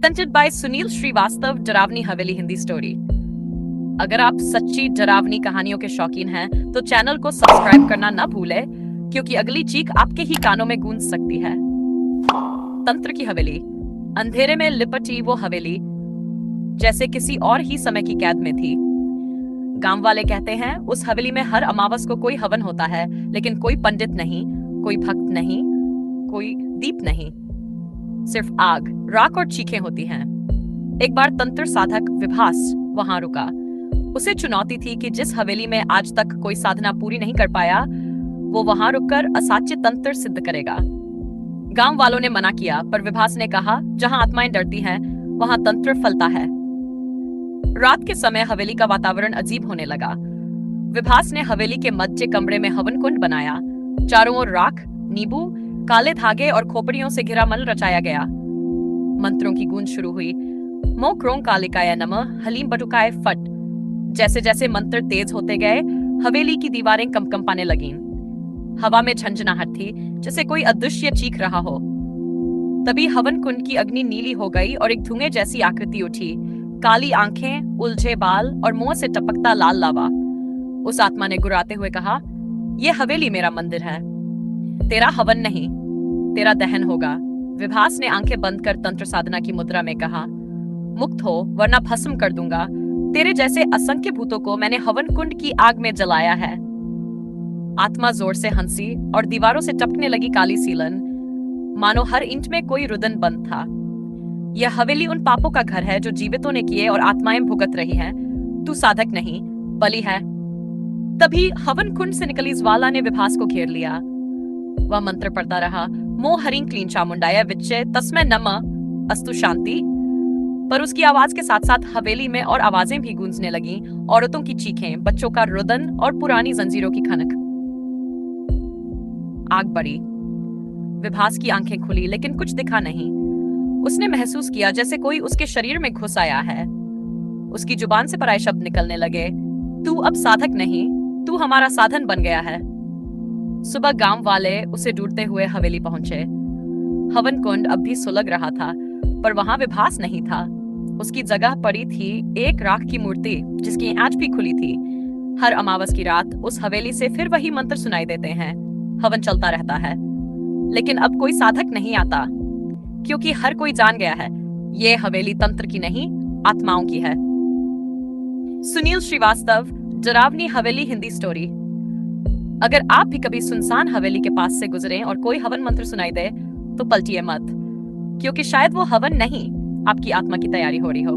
presented by Sunil Srivastava, डरावनी हवेली Hindi story. अगर आप सच्ची डरावनी कहानियों के शौकीन हैं तो चैनल को सब्सक्राइब करना ना भूलें, क्योंकि अगली चीख आपके ही कानों में गूंज सकती है। तंत्र की हवेली। अंधेरे में लिपटी वो हवेली जैसे किसी और ही समय की कैद में थी। गांव वाले कहते हैं उस हवेली में हर अमावस को कोई हवन होता है, लेकिन कोई पंडित नहीं, कोई भक्त नहीं, कोई दीप नहीं, सिर्फ आग, राख और चीखें होती हैं। एक बार तंत्र साधक विभास वहां रुका। उसे चुनौती थी कि जिस हवेली में आज तक कोई साधना पूरी नहीं कर पाया, वो वहां रुककर असाध्य तंत्र सिद्ध करेगा। गांव वालों ने मना किया, पर विभास ने कहा, जहां आत्माएं डरती हैं वहां तंत्र फलता है। रात के समय हवेली का वातावरण अजीब होने लगा। विभास ने हवेली के मध्य कमरे में हवन कुंड बनाया। चारों ओर राख, नींबू, काले धागे और खोपड़ियों से घिरा मल रचाया गया। मंत्रों की गूंज शुरू हुई। मो क्रों कालिकाय नमः, हलीम बटुकाय फट। जैसे जैसे मंत्र तेज होते गए, हवेली की दीवारें कंपने लगीं। हवा में झंझनाहट थी, जैसे कोई अदृश्य चीख रहा हो। तभी हवन कुंड की अग्नि नीली हो गई और एक धुएं जैसी आकृति उठी। काली आंखें, उलझे बाल और मुंह से टपकता लाल लावा। उस आत्मा ने गुर्राते हुए कहा, यह हवेली मेरा मंदिर है, तेरा हवन नहीं, तेरा दहन होगा। विभास ने आंखें बंद कर तंत्र साधना की मुद्रा में कहा, मुक्त हो वरना भस्म कर दूंगा। तेरे जैसे असंख्य भूतों को मैंने हवन कुंड की आग में जलाया है। आत्मा जोर से हंसी और दीवारों से टपकने लगी काली सीलन, मानो हर इंच में कोई रुदन बंद था। यह हवेली उन पापों का घर है जो जीवितों ने किए और आत्माएं भुगत रही हैं। तू साधक नहीं, बलि है। तभी हवन कुंड से निकली ज्वाला ने विभास को घेर लिया। वह मंत्र पढ़ता रहा, मो हरिं क्लीं चामुंडाय विच्चे तस्मै नमः अस्तु शांति। पर उसकी आवाज के साथ साथ हवेली में और आवाजें भी गूंजने लगीं। औरतों की चीखें, बच्चों का रुदन और पुरानी जंजीरों की खनक। आग बढ़ी। विभास की आंखें खुली, लेकिन कुछ दिखा नहीं। उसने महसूस किया जैसे कोई उसके शरीर में घुस आया है। उसकी जुबान से पराए शब्द निकलने लगे, तू अब साधक नहीं, तू हमारा साधन बन गया है। सुबह गांव वाले उसे ढूंढते हुए हवेली पहुंचे। हवन कुंड अब भी सुलग रहा था, पर वहां विभास नहीं था। उसकी जगह पड़ी थी एक राख की मूर्ति, जिसकी आंच भी खुली थी। हर अमावस की रात उस हवेली से फिर वही मंत्र सुनाई देते हैं। हवन चलता रहता है, लेकिन अब कोई साधक नहीं आता, क्योंकि हर कोई जान गया है ये हवेली तंत्र की नहीं, आत्माओं की है। सुनील श्रीवास्तव, डरावनी हवेली हिंदी स्टोरी। अगर आप भी कभी सुनसान हवेली के पास से गुजरे और कोई हवन मंत्र सुनाई दे, तो पलटिए मत, क्योंकि शायद वो हवन नहीं, आपकी आत्मा की तैयारी हो रही हो।